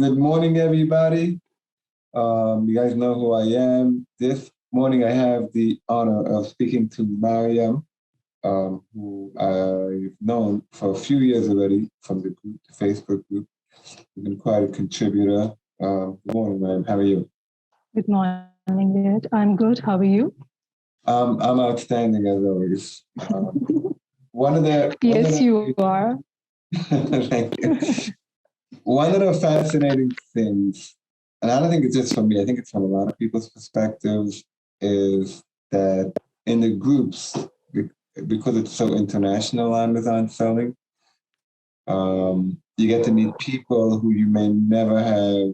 Good morning, everybody. You guys know who I am. This morning, I have the honor of speaking to Maryam, who I've known for a few years already from the group, the Facebook group. You've been quite a contributor. Good morning, Maryam. How are you? Good morning, Ed. I'm good. How are you? I'm outstanding as always. You are. Thank you. One of the fascinating things, and I don't think it's just from me, I think it's from a lot of people's perspectives, is that in the groups, because it's so international, Amazon selling, you get to meet people who you may never have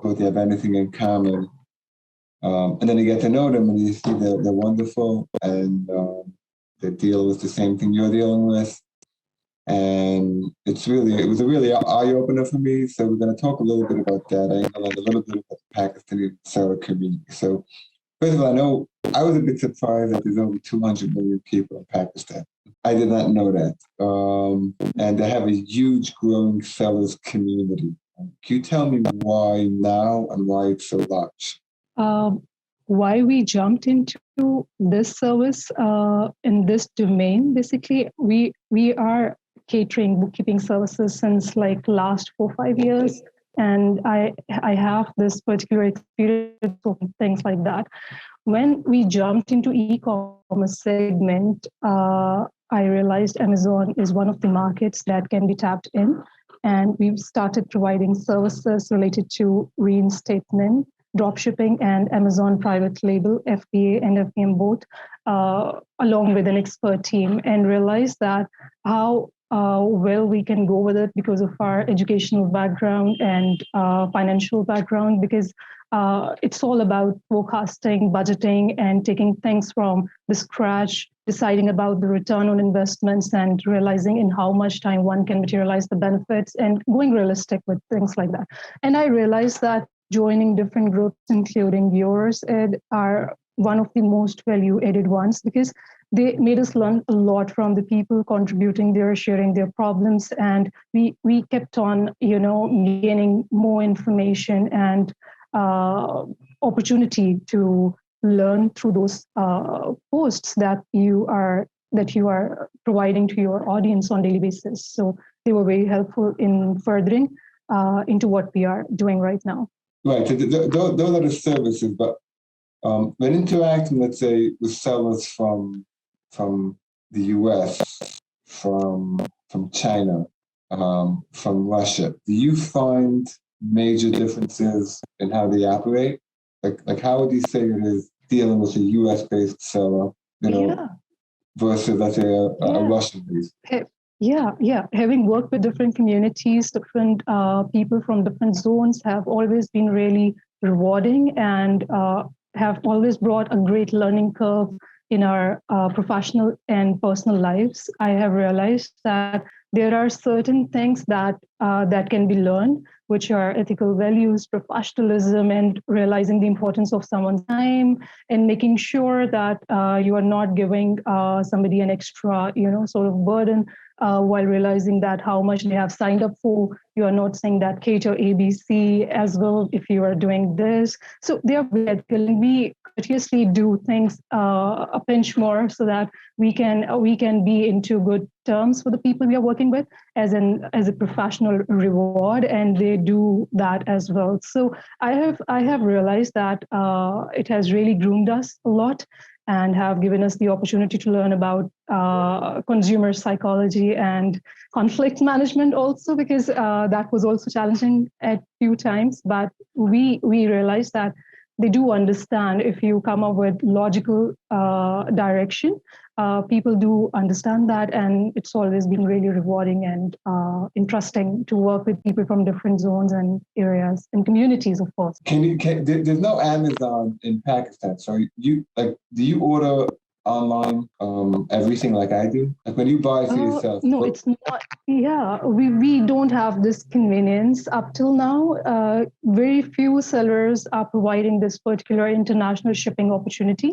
thought they have anything in common. And then you get to know them and you see they're wonderful and they deal with the same thing you're dealing with. And it was a really eye-opener for me. So we're going to talk a little bit about that angle and a little bit about the Pakistani seller community. So first of all, I know I was a bit surprised that there's over 200 million people in Pakistan. I did not know that. And they have a huge growing sellers community. Can you tell me why now and why it's so large? Why we jumped into this service in this domain? Basically, we are catering bookkeeping services since like last 4-5 years, and I have this particular experience of things like that. When we jumped into e-commerce segment, I realized Amazon is one of the markets that can be tapped in, and we've started providing services related to reinstatement, dropshipping, and Amazon private label, FBA and FBM both, along with an expert team, and realized that how well we can go with it because of our educational background and financial background, because it's all about forecasting, budgeting, and taking things from the scratch, deciding about the return on investments and realizing in how much time one can materialize the benefits and going realistic with things like that. And I realized that joining different groups, including yours, Ed, are one of the most value-added ones because they made us learn a lot from the people contributing there, sharing their problems, and we kept on, gaining more information and opportunity to learn through those posts that you are providing to your audience on daily basis. So they were very helpful in furthering into what we are doing right now. Right. So those are the services, but when interacting, let's say, with sellers from the U.S., from China, from Russia, do you find major differences in how they operate? Like how would you say it is dealing with a U.S.-based seller, versus, let's say, a Russian-based? Yeah. Having worked with different communities, different people from different zones have always been really rewarding and have always brought a great learning curve in our professional and personal lives. I have realized that there are certain things that can be learned, which are ethical values, professionalism, and realizing the importance of someone's time and making sure that you are not giving somebody an extra, sort of burden while realizing that how much they have signed up for. You are not saying that cater ABC as well if you are doing this. So they are very ethical, and we courteously do things a pinch more so that we can be into good terms for the people we are working with as a professional reward, and they do that as well. So I have realized that it has really groomed us a lot and have given us the opportunity to learn about consumer psychology and conflict management also, because that was also challenging at few times. But we realized that they do understand if you come up with logical direction. People do understand that, and it's always been really rewarding and interesting to work with people from different zones and areas and communities, of course. There's no Amazon in Pakistan, so do you order online everything like I do? Like when you buy for yourself? No, it's not. Yeah, we don't have this convenience up till now. Very few sellers are providing this particular international shipping opportunity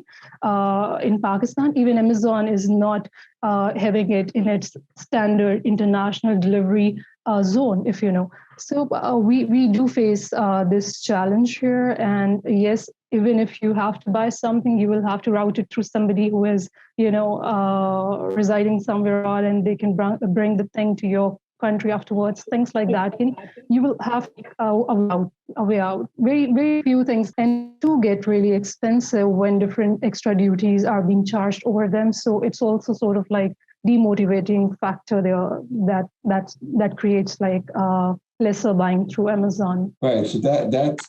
in Pakistan. Even Amazon is not having it in its standard international delivery zone, if you know. So we do face this challenge here. And yes, even if you have to buy something, you will have to route it through somebody who is, residing somewhere else, and they can bring the thing to your country afterwards, things like that. And you will have a way out. Very, very few things and to get really expensive when different extra duties are being charged over them. So it's also sort of like demotivating factor there that creates like lesser buying through Amazon. Right. So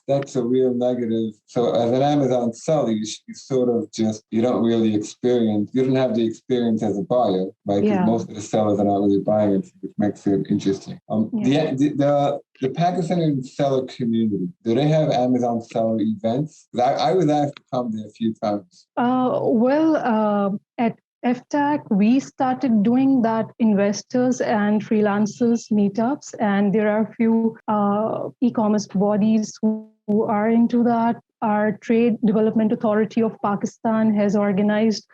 that's a real negative. So as an Amazon seller, you sort of just you don't really experience. You don't have the experience as a buyer, right? Because most of the sellers are not really buying it, which makes it interesting. The Pakistani seller community, do they have Amazon seller events? I was asked to come there a few times. At FTAC, we started doing that investors and freelancers meetups, and there are a few e-commerce bodies who are into that. Our Trade Development Authority of Pakistan has organized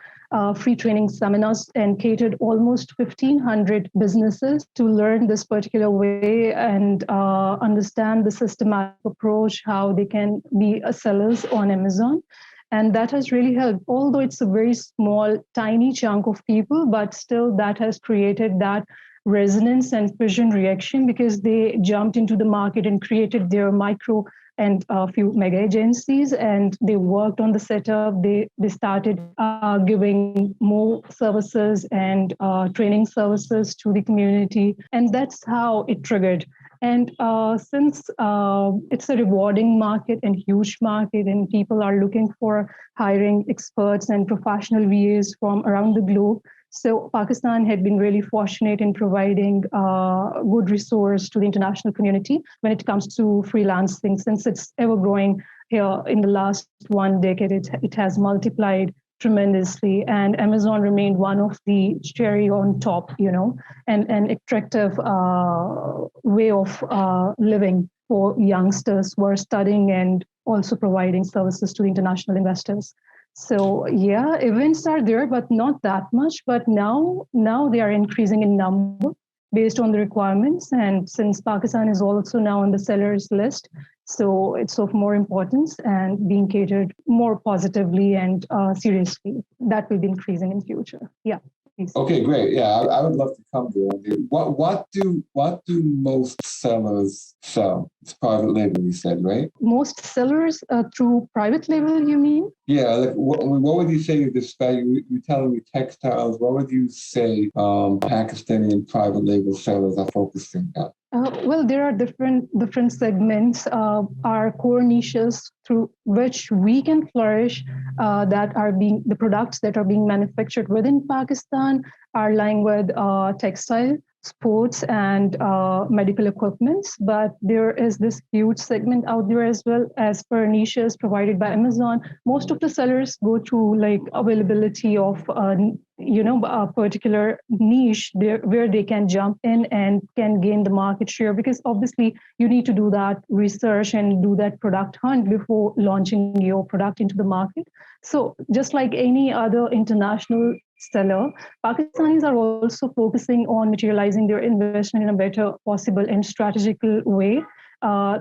free training seminars and catered almost 1,500 businesses to learn this particular way and understand the systematic approach, how they can be sellers on Amazon. And that has really helped, although it's a very small, tiny chunk of people, but still that has created that resonance and fusion reaction because they jumped into the market and created their micro and a few mega agencies, and they worked on the setup. They started giving more services and training services to the community, and that's how it triggered. And since it's a rewarding market and huge market, and people are looking for hiring experts and professional VAs from around the globe, so Pakistan had been really fortunate in providing good resource to the international community when it comes to freelancing. Since it's ever growing here in the last 1 decade, it has multiplied tremendously, and Amazon remained one of the cherry on top, and an attractive way of living for youngsters who are studying and also providing services to the international investors. So yeah, events are there, but not that much. But now they are increasing in number based on the requirements. And since Pakistan is also now on the sellers list, so it's of more importance and being catered more positively and seriously. That will be increasing in future. Yeah. Please. Okay, great. Yeah, I would love to come there. What do most sellers sell? It's private label, you said, right? Most sellers through private label, you mean? Yeah. Like, what would you say is the value? You're telling me textiles. What would you say Pakistani and private label sellers are focusing on? Well, there are different segments. Our core niches through which we can flourish, the products that are being manufactured within Pakistan are lying with textile, sports, and medical equipments. But there is this huge segment out there as well as per niches provided by Amazon. Most of the sellers go through like availability of a particular niche there where they can jump in and can gain the market share, because obviously you need to do that research and do that product hunt before launching your product into the market. So just like any other international seller, Pakistanis are also focusing on materializing their investment in a better possible and strategical way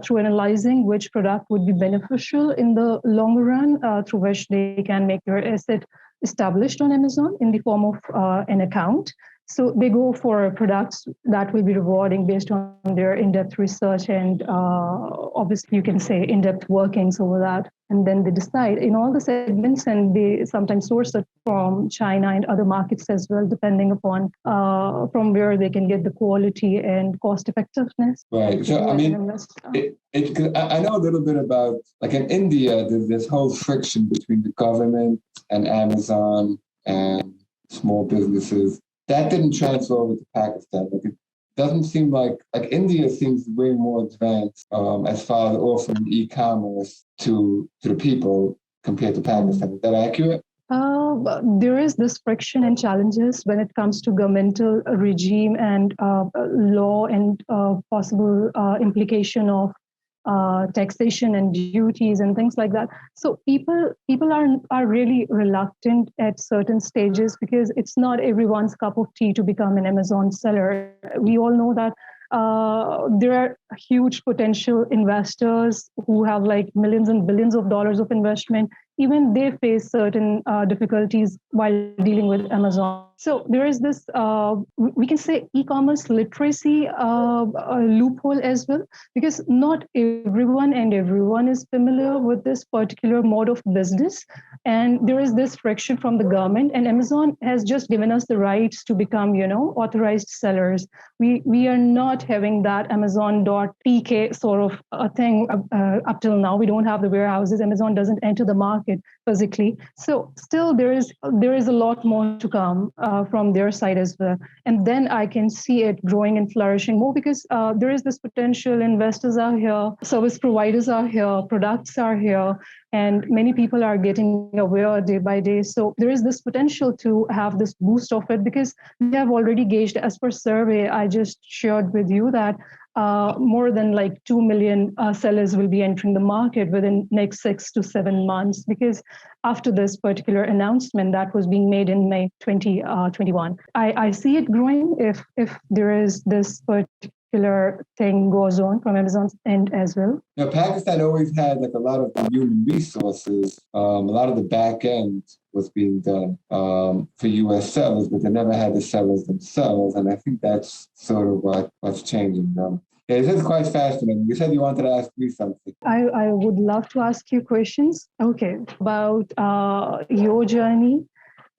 through analyzing which product would be beneficial in the long run, through which they can make their asset established on Amazon in the form of an account. So they go for products that will be rewarding based on their in-depth research and obviously you can say in-depth workings over that. And then they decide in all the segments, and they sometimes source it from China and other markets as well, depending upon from where they can get the quality and cost effectiveness. Right. So, I mean, I know a little bit about, like in India, there's this whole friction between the government and Amazon and small businesses. That didn't transfer over to Pakistan. Like, it doesn't seem like India seems way more advanced as far as offering e-commerce to the people compared to Pakistan. Is that accurate? There is this friction and challenges when it comes to governmental regime and law and possible implication of taxation and duties and things like that. So people are really reluctant at certain stages because it's not everyone's cup of tea to become an Amazon seller. We all know that there are huge potential investors who have like millions and billions of dollars of investment. Even they face certain difficulties while dealing with Amazon. So there is this, we can say, e-commerce literacy loophole as well, because not everyone is familiar with this particular mode of business. And there is this friction from the government, and Amazon has just given us the rights to become, authorized sellers. We are not having that Amazon.pk sort of a thing up till now. We don't have the warehouses. Amazon doesn't enter the market physically. So still there is a lot more to come from their side as well. And then I can see it growing and flourishing more, because there is this potential. Investors are here, service providers are here, products are here, and many people are getting aware day by day. So there is this potential to have this boost of it, because we have already gauged, as per survey I just shared with you, that more than like 2 million sellers will be entering the market within next 6 to 7 months, because after this particular announcement that was being made in May 2021. I see it growing if there is this particular thing goes on from Amazon's end as well. Pakistan always had like a lot of the human resources. A lot of the back end was being done for U.S. sellers, but they never had the sellers themselves. And I think that's sort of what's changing. Yeah, this is quite fascinating. You said you wanted to ask me something. I would love to ask you questions. Okay, about your journey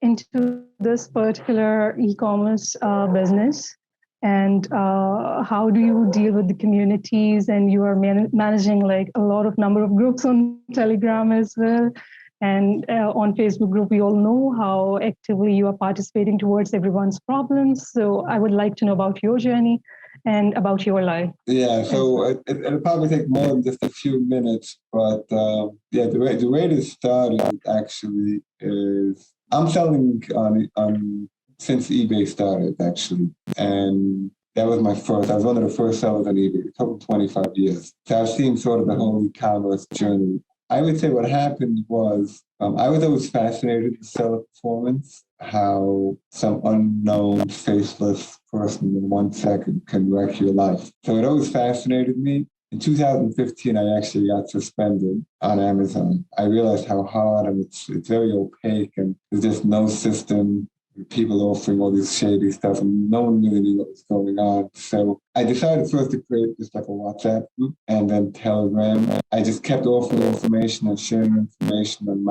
into this particular e-commerce business, and how do you deal with the communities, and you are managing like a lot of number of groups on Telegram as well, and on Facebook group. We all know how actively you are participating towards everyone's problems. So I would like to know about your journey and about your life. Yeah, so it'll probably take more than just a few minutes, but the way this started actually is I'm selling on since eBay started actually, and that was my first. I was one of the first sellers on eBay. It took 25 years. So I've seen sort of the whole e-commerce journey. I would say what happened was I was always fascinated with seller performance, how some unknown, faceless person in 1 second can wreck your life. So it always fascinated me. In 2015, I actually got suspended on Amazon. I realized how hard, and it's very opaque, and there's just no system. People offering all this shady stuff, and no one really knew what was going on. So I decided first to create just like a WhatsApp group, and then Telegram. I just kept offering information and sharing information and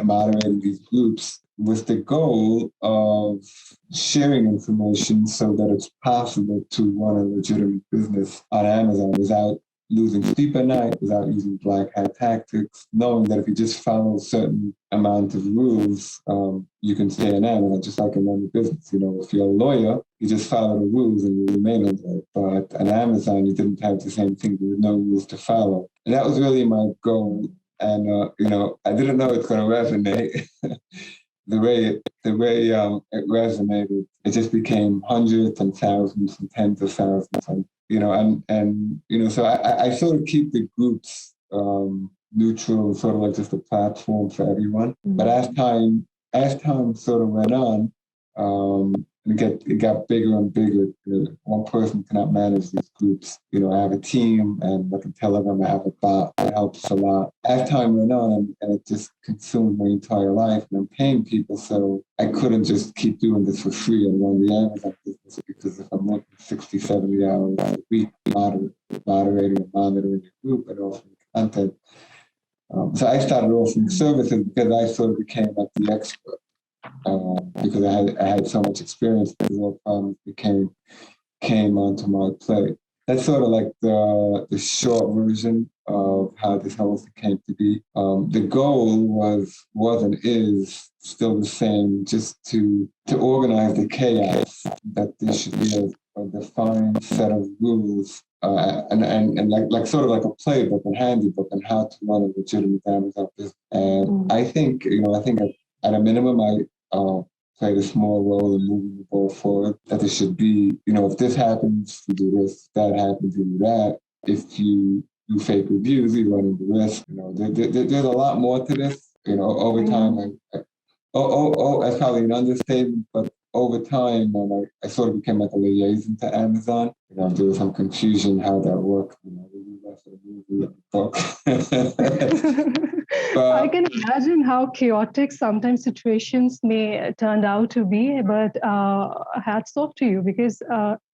moderating these groups with the goal of sharing information so that it's possible to run a legitimate business on Amazon without losing sleep at night, without using black hat tactics, knowing that if you just follow a certain amount of rules, you can stay on Amazon, just like in any business. If you're a lawyer, you just follow the rules and you remain on there. But on Amazon, you didn't have the same thing. There were no rules to follow. And that was really my goal. And, I didn't know it's going to resonate. The way it resonated, it just became hundreds and thousands and tens of thousands. And so I sort of keep the groups neutral, sort of like just a platform for everyone. Mm-hmm. But as time sort of went on, it got bigger and bigger. One person cannot manage these groups. I have a team, and like in Telegram, I have a bot that helps a lot. As time went on, and it just consumed my entire life, and I'm paying people, so I couldn't just keep doing this for free and run the Amazon business, because if I'm working 60, 70 hours a week, moderating and monitoring the group and offering content. So I started offering services because I sort of became like the expert. Because I had so much experience, because all problems came onto my plate. That's sort of like the short version of how this whole thing came to be. The goal was and is still the same, just to organize the chaos, that there should be a defined set of rules and like sort of like a playbook and handbook on how to run a legitimate Amazon business. And I think at a minimum, I played a small role in moving the ball forward. That there should be, if this happens, you do this. If that happens, you do that. If you do fake reviews, you run into risk. There's a lot more to this. Over time, that's probably an understatement, but over time, I sort of became like a liaison to Amazon. There was some confusion how that worked. We left the movie and the book. I can imagine how chaotic sometimes situations may turn out to be, but hats off to you because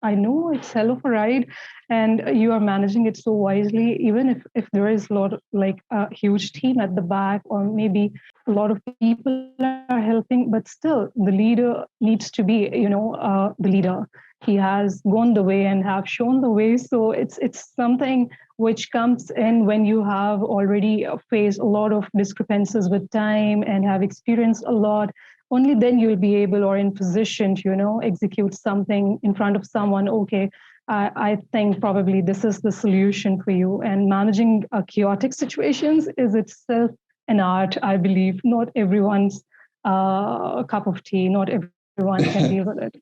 I know it's hell of a ride and you are managing it so wisely, even if there is a lot of like a huge team at the back or maybe a lot of people are helping, but still the leader needs to be, the leader. He has gone the way and have shown the way. So it's something which comes in when you have already faced a lot of discrepancies with time and have experienced a lot. Only then you'll be able or in position to, execute something in front of someone. Okay, I think probably this is the solution for you. And managing chaotic situations is itself an art, I believe. Not everyone's cup of tea. Not everyone can deal with it.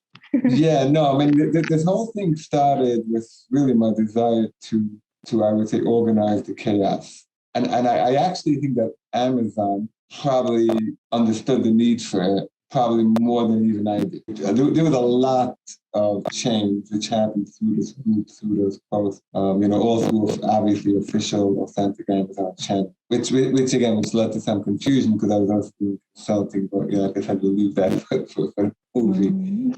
Yeah, no, I mean, this whole thing started with really my desire to I would say, organize the chaos. And I actually think that Amazon probably understood the need for it, probably more than even I did. There was a lot of change which happened through this group, through those posts, all through obviously official, authentic Amazon channel, which again, which led to some confusion because I was also doing consulting, but like I said, we'll leave that for the movie. Mm-hmm.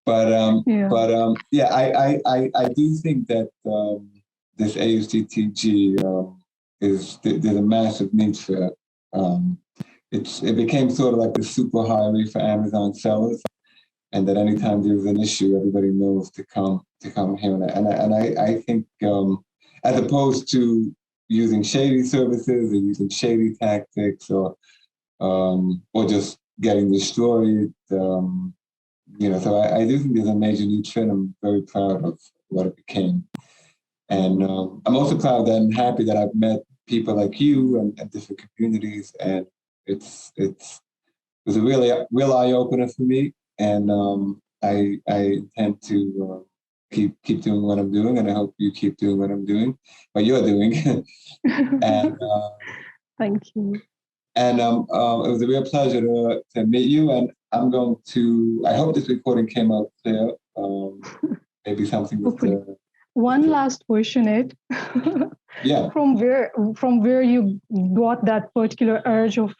But I do think that this ASGTG there's a massive need for it. It became sort of like the super highway for Amazon sellers, and that anytime there's an issue, everybody knows to come here. And I think as opposed to using shady services or using shady tactics or just getting destroyed. So I do think there's a major need for it. I'm very proud of what it became. And I'm also proud that I'm happy that I've met people like you and different communities. And it was a real eye-opener for me. And I intend to keep doing what I'm doing. And I hope you keep doing what you're doing. And thank you. And it was a real pleasure to meet you. And I hope this recording came out clear. Maybe something with one last question, Ed. Yeah. From where you got that particular urge of,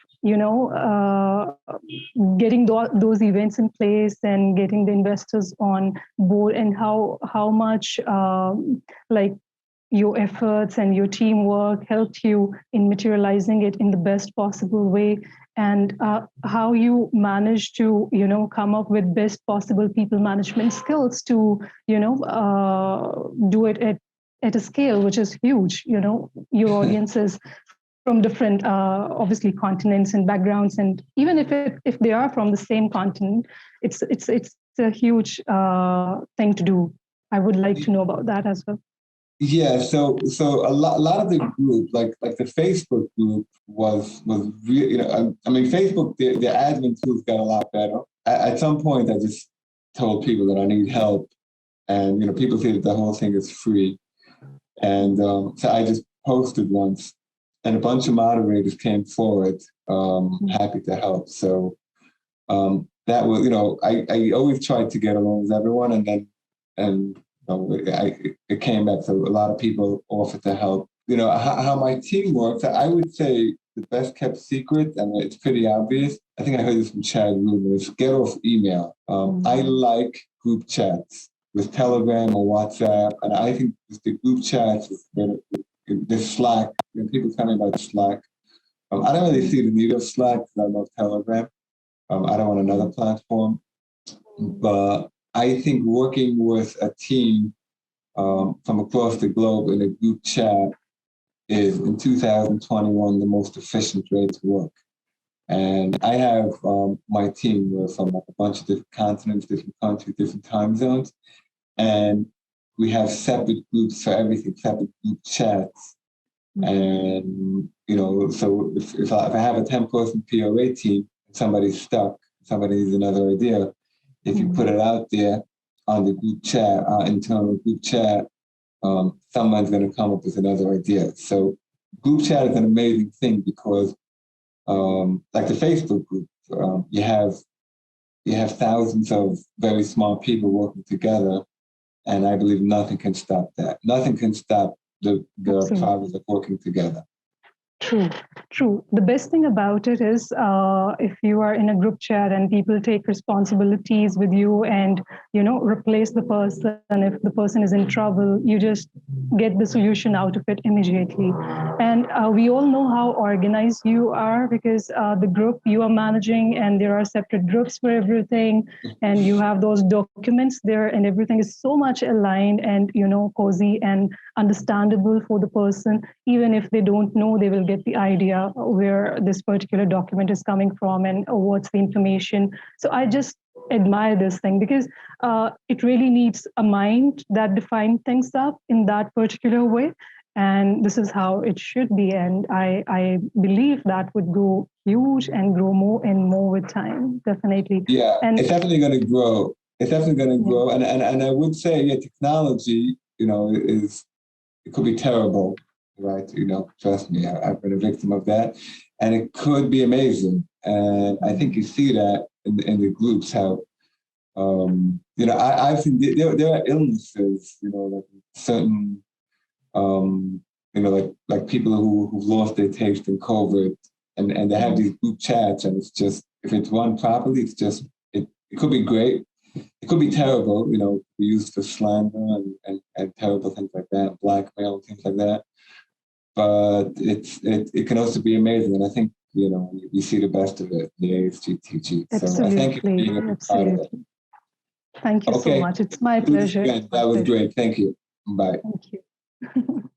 getting those events in place and getting the investors on board, and how much your efforts and your teamwork helped you in materializing it in the best possible way, and how you managed to, come up with best possible people management skills to, do it at a scale which is huge. Your audiences from different, obviously, continents and backgrounds, and even if they are from the same continent, it's a huge thing to do. I would like to know about that as well. Yeah, so a lot of the group, like the Facebook group, was really, Facebook, the admin tools got a lot better. At some point, I just told people that I need help, and people say that the whole thing is free, and so I just posted once, and a bunch of moderators came forward, happy to help. So that was, I always tried to get along with everyone, and it came back. So a lot of people offered to help. How my team works, I would say the best kept secret, and it's pretty obvious. I think I heard this from Chad Rubin, is get off email. I like group chats with Telegram or WhatsApp, and I think the group chats, the Slack, people tell me about Slack. I don't really see the need of Slack because I love Telegram. I don't want another platform, but I think working with a team from across the globe in a group chat is, in 2021, the most efficient way to work. And I have my team from like a bunch of different continents, different countries, different time zones, and we have separate groups for everything, separate group chats. And so if I have a 10-person POA team, somebody's stuck, somebody needs another idea. If you put it out there on the group chat, our internal group chat, someone's going to come up with another idea. So group chat is an amazing thing because, like the Facebook group, you have you have thousands of very smart people working together, and I believe nothing can stop that. Nothing can stop the progress of working together. True, true. The best thing about it is if you are in a group chat and people take responsibilities with you and, replace the person. If the person is in trouble, you just get the solution out of it immediately. And we all know how organized you are because the group you are managing, and there are separate groups for everything. And you have those documents there, and everything is so much aligned and, cozy and understandable for the person. Even if they don't know, they will get the idea where this particular document is coming from and what's the information. So I just admire this thing because it really needs a mind that defines things up in that particular way. And this is how it should be. And I believe that would go huge and grow more and more with time, definitely. Yeah, and it's definitely going to grow. It's definitely going to grow. And I would say, technology, it could be terrible, right? Trust me, I've been a victim of that. And it could be amazing. And I think you see that in the groups, how, I've seen there are illnesses, like certain, like people who've lost their taste in COVID, and they have these group chats, and it's just, if it's run properly, it's just, it could be great. It could be terrible, be used for slander and terrible things like that, blackmail, things like that. But it can also be amazing. And I think, you see the best of it, the ASGTG. So I thank you for being a part of it. Thank you so much. It's my pleasure. That was great. Thank you. Bye. Thank you.